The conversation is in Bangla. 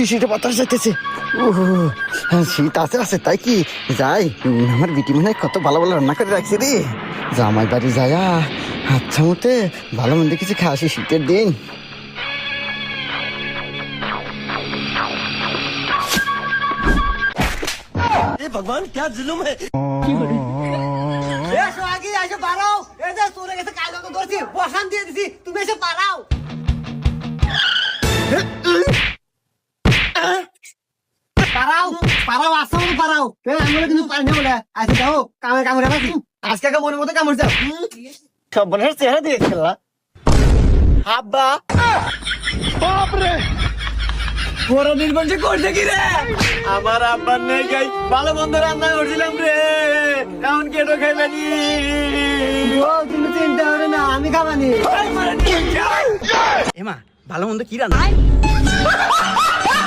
শীতে বাতাস যাইতেছে। শীত আছে আছে তাই কি যাই, আমার বিটি মনে হয় কত ভালো ভালো রান্না করে রাখছে রে। জামাই বাড়ি যায়া আচ্ছা মতে ভালো মন্দ কিছু খাওয়া আসি শীতের দিন। भगवान क्या जुलुम है। বসান দিয়ে দিছি, তুমি এসে পারাও। পারাও পারাও আসো পারাও, আমরা কিন্তু পারি না বলে আজকে যাও কামে কামড়ে রাখি। আজকে মনের মতো কামড় যাও, সব বলে চেহারা দিয়েছিল আব্বা। বাপরে বড় নির্বংশ করছে কি রে? আমার আব্বার নেই গাই ভালো মন্দ রান্না করছিলাম রে, এখন কেটো খাইবানি। তুমি চিন্তা করে না, আমি খাবানি। এমা ভালো মন্দ কি রান্না?